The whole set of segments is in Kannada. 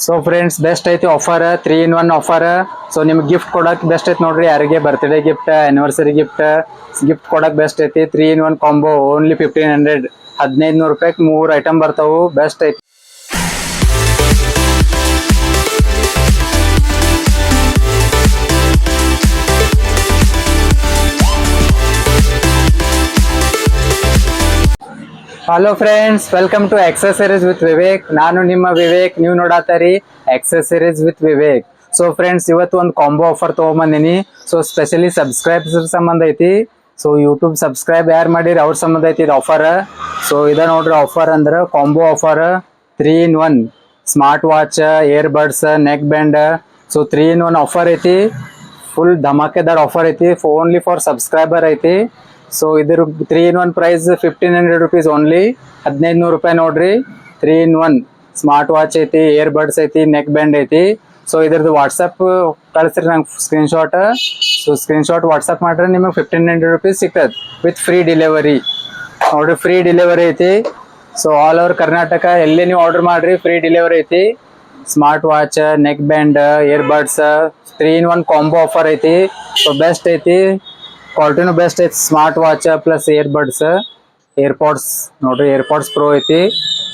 ಸೊ ಫ್ರೆಂಡ್ಸ್ ಬೆಸ್ಟ್ ಐತಿ ಆಫರ್ 3 in 1 ಆಫರ್. ಸೊ ನಿಮ್ಗೆ ಗಿಫ್ಟ್ ಕೊಡಕ್ ಬೆಸ್ಟ್ ಐತಿ ನೋಡ್ರಿ. ಯಾರಿಗೆ ಬರ್ತ್ಡೇ ಗಿಫ್ಟ್, ಆನಿವರ್ಸರಿ ಗಿಫ್ಟ್ ಕೊಡಕ್ ಬೆಸ್ಟ್ ಐತಿ. 3 in 1 ಕಾಂಬೋ ಓನ್ಲಿ 1500, 1500 ರೂಪಾಯಿಗೆ 3 ಐಟಮ್ ಬರ್ತಾವು. ಬೆಸ್ಟ್ ಐತಿ. Hello friends, welcome to accessories with Vivek. ನಾನು ನಿಮ್ಮ ವಿವೇಕ್, ನೀವು ನೋಡಾತಾರಿ accessories with Vivek. So friends, ಇವತ್ತು ಒಂದು ಕಾಂಬೋ ಆಫರ್ ತೊಗೊಂಬಂದಿನಿ. ಸೊ ಸ್ಪೆಷಲಿ ಸಬ್ಸ್ಕ್ರೈಬ್ಸ್ ಸಂಬಂಧ ಐತಿ. ಸೊ ಯೂಟ್ಯೂಬ್ ಸಬ್ಸ್ಕ್ರೈಬ್ ಯಾರು ಮಾಡಿರಿ ಅವ್ರ ಸಂಬಂಧ ಐತಿ ಇದು ಆಫರ್. ಸೊ ಇದ ನೋಡ್ರಿ ಆಫರ್ ಅಂದ್ರೆ combo offer 3 in 1 smart watch, earbuds, neck band. So 3 in 1 offer ಐತಿ. ಫುಲ್ ಧಮಾಕೆದಾರ್ ಆಫರ್ ಐತಿ. ಓನ್ಲಿ ಫಾರ್ ಸಬ್ಸ್ಕ್ರೈಬರ್ ಐತಿ. ಸೊ ಇದ್ರ 3 in 1 ಪ್ರೈಸ್ 1500 rupees ಓನ್ಲಿ, 1500 ರೂಪಾಯಿ ನೋಡ್ರಿ. 3 in 1 ಸ್ಮಾರ್ಟ್ ವಾಚ್ ಐತಿ, ಇಯರ್ಬಡ್ಸ್ ಐತಿ, ನೆಕ್ ಬ್ಯಾಂಡ್ ಐತಿ. ಸೊ ಇದ್ರದ್ದು ವಾಟ್ಸಪ್ ಕಳಿಸ್ರಿ ನಂಗೆ ಸ್ಕ್ರೀನ್ಶಾಟ್. ಸೊ ಸ್ಕ್ರೀನ್ಶಾಟ್ ವಾಟ್ಸಪ್ ಮಾಡ್ರೆ ನಿಮಗೆ 1500 rupees ಸಿಗ್ತದೆ ವಿತ್ ಫ್ರೀ ಡೆಲಿವರಿ. ನೋಡ್ರಿ ಫ್ರೀ ಡೆಲಿವರಿ ಐತಿ. ಸೊ ಆಲ್ ಓವರ್ ಕರ್ನಾಟಕ ಎಲ್ಲೇ ನೀವು ಆರ್ಡರ್ ಮಾಡ್ರಿ ಫ್ರೀ ಡೆಲಿವರಿ ಐತಿ. Smart watch, neck band, earbuds 3 in 1 combo offer ಐತಿ. ಸೊ ಬೆಸ್ಟ್ ಐತಿ, ಕ್ವಾಲಿಟಿನೂ ಬೆಸ್ಟ್ ಐತಿ. Smart watch plus earbuds, AirPods ನೋಡ್ರಿ, ಏರ್ಪಾಡ್ಸ್ ಪ್ರೋ ಐತಿ.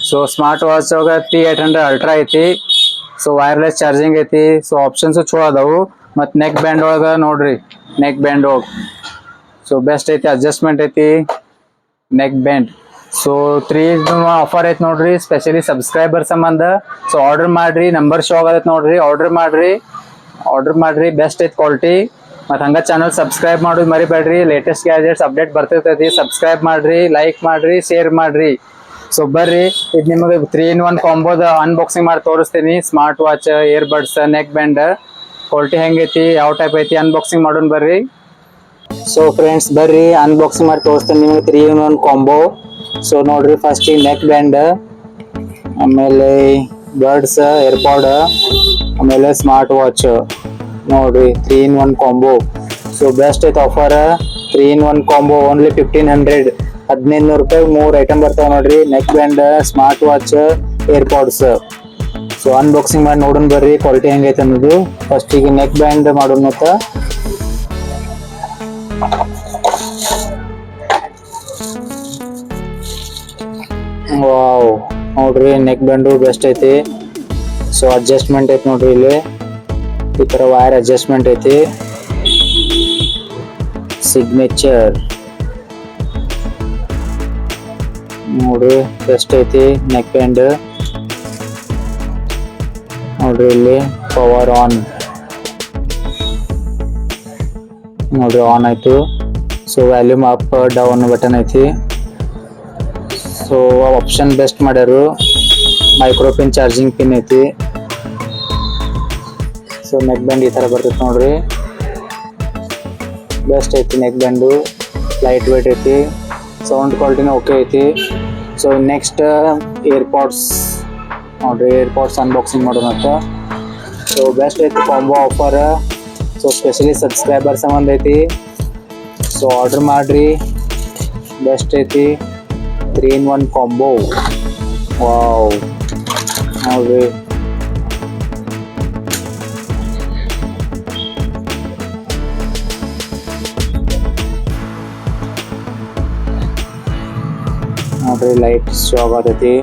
ಸೊ ಸ್ಮಾರ್ಟ್ ವಾಚ್ ಒಳಗೆ T800 ಅಲ್ಟ್ರಾ ಐತಿ. ಸೊ ವೈರ್ಲೆಸ್ ಚಾರ್ಜಿಂಗ್ ಐತಿ. ಸೊ ಆಪ್ಷನ್ಸ್ ಚಲೋ ಅದಾವು. ಮತ್ತು ನೆಕ್ ಬ್ಯಾಂಡ್ ಒಳಗೆ ನೋಡ್ರಿ, ನೆಕ್ ಬ್ಯಾಂಡ್ ಒಳಗೆ ಸೊ ಬೆಸ್ಟ್ ಐತಿ, ಅಡ್ಜಸ್ಟ್ಮೆಂಟ್ ಐತಿ neck band. So 3 in 1 offer ಐತಿ ನೋಡ್ರಿ, ಸ್ಪೆಷಲಿ ಸಬ್ಸ್ಕ್ರೈಬರ್ ಸಂಬಂಧ. ಸೊ ಆರ್ಡರ್ ಮಾಡ್ರಿ, ನಂಬರ್ ಶೋ ಆಗತ್ತೆ ನೋಡ್ರಿ, ಆರ್ಡರ್ ಮಾಡ್ರಿ. ಬೆಸ್ಟ್ ಐತಿ ಕ್ವಾಲಿಟಿ. ಮತ್ತು ಹಂಗೆ ಚಾನಲ್ ಸಬ್ಸ್ಕ್ರೈಬ್ ಮಾಡೋದು ಮರಿಬೇಡ್ರಿ. ಲೇಟೆಸ್ಟ್ ಗ್ಯಾಜೆಟ್ಸ್ ಅಪ್ಡೇಟ್ ಬರ್ತಿರ್ತೈತಿ. ಸಬ್ಸ್ಕ್ರೈಬ್ ಮಾಡ್ರಿ, ಲೈಕ್ ಮಾಡ್ರಿ, ಶೇರ್ ಮಾಡ್ರಿ. ಸೊ ಬರ್ರಿ, ಇದು ನಿಮಗೆ 3 in 1 ಕಾಂಬೋದ ಅನ್ಬಾಕ್ಸಿಂಗ್ ಮಾಡಿ ತೋರಿಸ್ತೀನಿ. Smart watch, earbuds, neck band quality ಹೆಂಗೈತಿ, ಯಾವ ಟೈಪ್ ಐತಿ ಅನ್ಬಾಕ್ಸಿಂಗ್ ಮಾಡೋಣ ಬರ್ರಿ. ಸೊ ಫ್ರೆಂಡ್ಸ್ ಬರ್ರಿ, ಅನ್ಬಾಕ್ಸಿಂಗ್ ಮಾಡಿ ತೋರಿಸ್ತೀನಿ ನಿಮಗೆ 3 in 1 ಕಾಂಬೋ. ಸೊ ನೋಡ್ರಿ, ಫಸ್ಟ್ ನೆಕ್ ಬ್ಯಾಂಡ್, ಆಮೇಲೆ ಬರ್ಡ್ಸ್, ಏರ್ಪಾಡ್, ಆಮೇಲೆ ಸ್ಮಾರ್ಟ್ ವಾಚ್ ನೋಡ್ರಿ 3 in 1 ಕಾಂಬೋ. ಸೊ ಬೆಸ್ಟ್ ಐತೆ ಆಫರ್. 3 in 1 ಕಾಂಬೋ ಓನ್ಲಿ 1500, 1500 ರೂಪಾಯಿ 3 ಐಟಮ್ ಬರ್ತಾವ ನೋಡ್ರಿ. Neck band, smart watch, AirPods. So unboxing ಮಾಡಿ ನೋಡೋಣ ಬರ್ರಿ ಕ್ವಾಲಿಟಿ ಹೆಂಗೈತೆ ಅನ್ನೋದು. ಫಸ್ಟಿಗೆ ನೆಕ್ ಬ್ಯಾಂಡ್ ಮಾಡೋಣ. ಮತ್ತು ವಾವ್ ನೋಡ್ರಿ, ನೆಕ್ ಬ್ಯಾಂಡು ಬೆಸ್ಟ್ ಐತಿ. ಸೊ ಅಡ್ಜಸ್ಟ್ಮೆಂಟ್ ಐತಿ ನೋಡ್ರಿ, ಇಲ್ಲಿ ಈ ತರ ವೈರ್ ಅಡ್ಜಸ್ಟ್ಮೆಂಟ್ ಐತಿ. ಸಿಗ್ನೇಚರ್ ನೋಡ್ರಿ ಬೆಸ್ಟ್ ಐತಿ. ನೆಕ್ ಬ್ಯಾಂಡ್ ನೋಡ್ರಿ, ಇಲ್ಲಿ ಪವರ್ ಆನ್ ನೋಡ್ರಿ, ಆನ್ ಆಯ್ತು. So volume up down button ಐತಿ. ಸೊ ಆಪ್ಷನ್ ಬೆಸ್ಟ್ ಮಾಡ್ಯಾರು. ಮೈಕ್ರೋ ಪಿನ್ ಚಾರ್ಜಿಂಗ್ ಪಿನ್ ಐತಿ. ಸೊ ನೆಕ್ ಬ್ಯಾಂಡ್ ಈ ಥರ ಬರ್ತೈತೆ ನೋಡ್ರಿ, ಬೆಸ್ಟ್ ಐತಿ ನೆಕ್ ಬ್ಯಾಂಡು. ಲೈಟ್ ವೇಟ್ ಐತಿ, ಸೌಂಡ್ ಕ್ವಾಲಿಟಿನ ಓಕೆ ಐತಿ. ಸೊ ನೆಕ್ಸ್ಟ್ ಏರ್ಪಾಡ್ಸ್ ನೋಡ್ರಿ, ಏರ್ಪಾಡ್ಸ್ ಅನ್ಬಾಕ್ಸಿಂಗ್ ಮಾಡೋಣ ಅಂತ. ಸೊ ಬೆಸ್ಟ್ ಐತಿ combo offer. So specially subscriber ಸಂಬಂಧ ಐತಿ. ಸೊ ಆರ್ಡರ್ ಮಾಡ್ರಿ, ಬೆಸ್ಟ್ ಐತಿ 3 in 1 ಕಾಂಬೋ. ವಾವ್ ನೋಡ್ರಿ, ನೋಡ್ರಿ ಲೈಟ್ ಶೋ ಆಗತೈತಿ.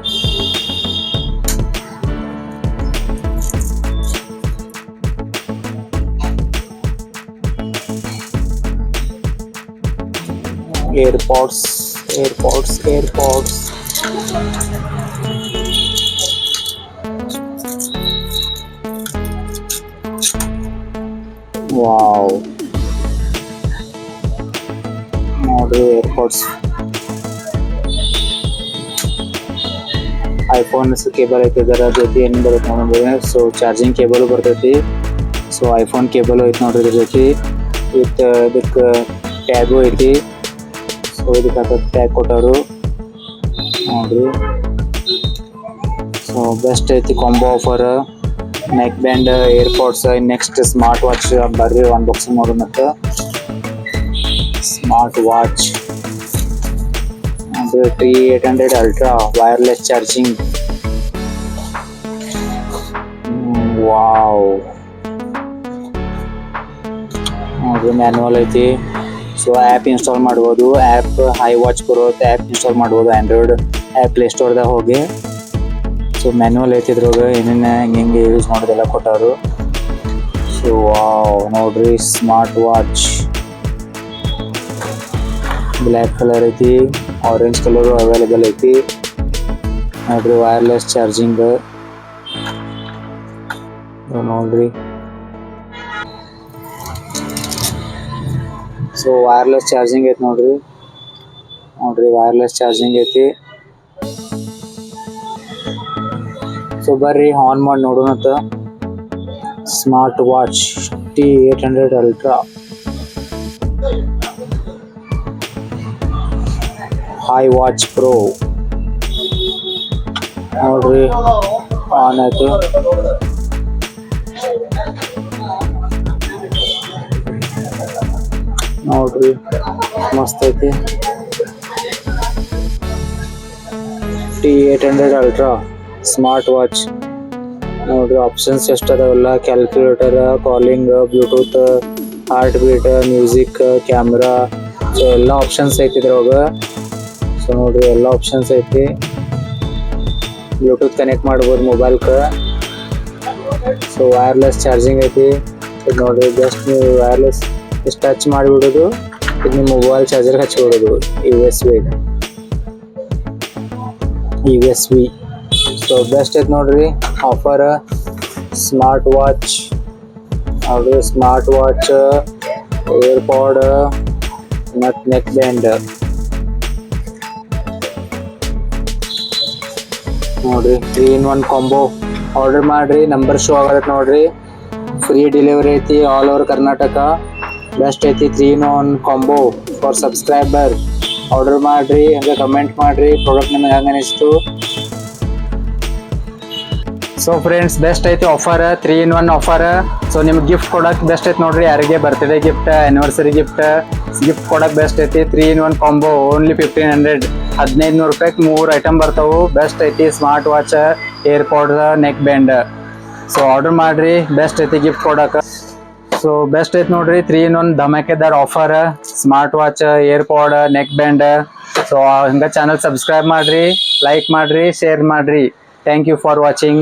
ಏರ್ಪಾಡ್ಸ್ ವಾವ್ ನೋಡ್ರಿ, ಏರ್ಪಾಡ್ಸ್ ಐಫೋನ್ಸ್ ಕೇಬಲ್ ಐತಿ. ಇದರ ಜೊತೆ ಏನು ಬರುತ್ತೆ ನೋಡ್ರಿ, ಸೊ ಚಾರ್ಜಿಂಗ್ ಕೇಬಲ್ ಬರ್ತೈತಿ. ಸೊ ಐಫೋನ್ ಕೇಬಲ್ ಐತಿ ನೋಡ್ರಿ ಇದ್ರ ಜೊತೆ. ವಿತ್ ಇದಕ್ಕೆ ಟ್ಯಾಗು ಐತಿ. ಸೊ ಇದಕ್ಕೆ ಟ್ಯಾಗ್ ಕೊಟ್ಟರು ನೋಡ್ರಿ. ಸೊ ಬೆಸ್ಟ್ ಐತಿ combo offer. Neck band, AirPods, next smart watch ಬರ್ರಿ ಅನ್ಬಾಕ್ಸಿಂಗ್ ಮಾಡೋಣ. ಮತ್ತು smart watch T800 Ultra wireless charging. ನೋಡ್ರಿ ಮ್ಯಾನ್ಯುವಲ್ ಐತಿ. ಸೊ ಆ್ಯಪ್ ಇನ್ಸ್ಟಾಲ್ ಮಾಡ್ಬೋದು. App high watch pro app install ಮಾಡ್ಬೋದು ಆ್ಯಂಡ್ರಾಯ್ಡ್ ಆ್ಯಪ್ ಪ್ಲೇಸ್ಟೋರ್ದಾಗ ಹೋಗಿ. ಸೊ ಮ್ಯಾನ್ಯುವಲ್ ಐತಿ ಇದ್ರಾಗ ಏನೇನು ಹಿಂಗೆ ಯೂಸ್ ಮಾಡೋದೆಲ್ಲ ಕೊಟ್ಟವರು. ಸೊ ನೋಡ್ರಿ ಸ್ಮಾರ್ಟ್ ವಾಚ್ ಬ್ಲ್ಯಾಕ್ ಕಲರ್ ಐತಿ, ಆರೆಂಜ್ ಕಲರು ಅವೈಲೇಬಲ್ ಐತಿ ನೋಡ್ರಿ. ವೈರ್ಲೆಸ್ ಚಾರ್ಜಿಂಗ್ ನೋಡ್ರಿ. ಸೊ ವೈರ್ಲೆಸ್ ಚಾರ್ಜಿಂಗ್ ಐತಿ ನೋಡ್ರಿ. ವೈರ್ಲೆಸ್ ಚಾರ್ಜಿಂಗ್ ಐತಿ. ಸೊ ಬರ್ರಿ ಆನ್ ಮಾಡಿ ನೋಡೋಣಂತ. Smart watch T800 ultra high watch pro ನೋಡ್ರಿ ಆನ್ ಆಯ್ತು. ನೋಡ್ರಿ ಮಸ್ತ್ ಐತಿ. T800 ಅಲ್ಟ್ರಾ ಸ್ಮಾರ್ಟ್ ವಾಚ್ ನೋಡ್ರಿ. ಆಪ್ಷನ್ಸ್ ಎಷ್ಟು ಅದಾವೆಲ್ಲ, calculator, calling, Bluetooth, heart beat, music, camera. So ಎಲ್ಲ ಆಪ್ಷನ್ಸ್ ಐತಿ ಇದ್ರೊಳಗ. ಸೊ ನೋಡ್ರಿ ಎಲ್ಲ ಆಪ್ಷನ್ಸ್ ಐತಿ. ಬ್ಲೂಟೂತ್ ಕನೆಕ್ಟ್ ಮಾಡ್ಬೋದು ಮೊಬೈಲ್ಗೆ. ಸೊ ವೈರ್ಲೆಸ್ ಚಾರ್ಜಿಂಗ್ ಐತಿ. ಇದು ನೋಡ್ರಿ ಜಸ್ಟ್ ನೀವು ವೈರ್ಲೆಸ್ ಇಷ್ಟು ಟಚ್ ಮಾಡಿಬಿಡೋದು, ಇದು ನಿಮ್ಮ ಮೊಬೈಲ್ ಚಾರ್ಜರ್ಗೆ ಹಚ್ಚಿಬಿಡೋದು. USB. ಸೊ ಬೆಸ್ಟ್ ಐತೆ ನೋಡ್ರಿ ಆಫರ್. ಸ್ಮಾರ್ಟ್ ವಾಚ್ ನೋಡ್ರಿ, ಸ್ಮಾರ್ಟ್ ವಾಚ್, ಏರ್ಪಾಡ್ ಮತ್ತು ನೆಕ್ ಬ್ಯಾಂಡ್ ನೋಡ್ರಿ. 3-in-1 ಕಾಂಬೋ ಆರ್ಡರ್ ಮಾಡ್ರಿ. ನಂಬರ್ ಶೋ ಆಗತ್ತೆ ನೋಡ್ರಿ. ಫ್ರೀ ಡೆಲಿವರಿ ಐತಿ ಆಲ್ ಓವರ್ ಕರ್ನಾಟಕ. ಬೆಸ್ಟ್ ಐತಿ 3-in-1 combo for subscriber. Order ಮಾಡ್ರಿ, ಹಂಗೆ ಕಮೆಂಟ್ ಮಾಡ್ರಿ ಪ್ರಾಡಕ್ಟ್ ನಿಮಗೆ ಹೆಂಗೆ ಅನಿಸ್ತು. ಸೊ ಫ್ರೆಂಡ್ಸ್ ಬೆಸ್ಟ್ ಐತಿ ಆಫರ್, 3-in-1 ಆಫರ್. ಸೊ ನಿಮ್ಗೆ ಗಿಫ್ಟ್ ಕೊಡೋಕೆ ಬೆಸ್ಟ್ ಐತಿ ನೋಡ್ರಿ. ಯಾರಿಗೆ ಬರ್ತ್ಡೇ ಗಿಫ್ಟ್, ಆ್ಯನಿವರ್ಸರಿ ಗಿಫ್ಟ್ ಕೊಡೋಕೆ ಬೆಸ್ಟ್ ಐತಿ. 3-in-1 ಕಾಂಬೋ ಓನ್ಲಿ 1500, 1500 ರೂಪಾಯಿಗೆ 3 ಐಟಮ್ ಬರ್ತಾವೆ. ಬೆಸ್ಟ್ ಐತಿ smart watch, airpod, neck band. So order ಮಾಡ್ರಿ, ಬೆಸ್ಟ್ ಐತಿ ಗಿಫ್ಟ್ ಕೊಡೋಕೆ. ಸೊ ಬೆಸ್ಟ್ ಐತಿ ನೋಡ್ರಿ 3-in-1 ಧಮಾಕೆದಾರ್ offer. Smart watch, airpod, neck band. So ಹಂಗೆ ಚಾನಲ್ ಸಬ್ಸ್ಕ್ರೈಬ್ ಮಾಡ್ರಿ, ಲೈಕ್ ಮಾಡ್ರಿ, ಶೇರ್ ಮಾಡ್ರಿ. Thank you for watching.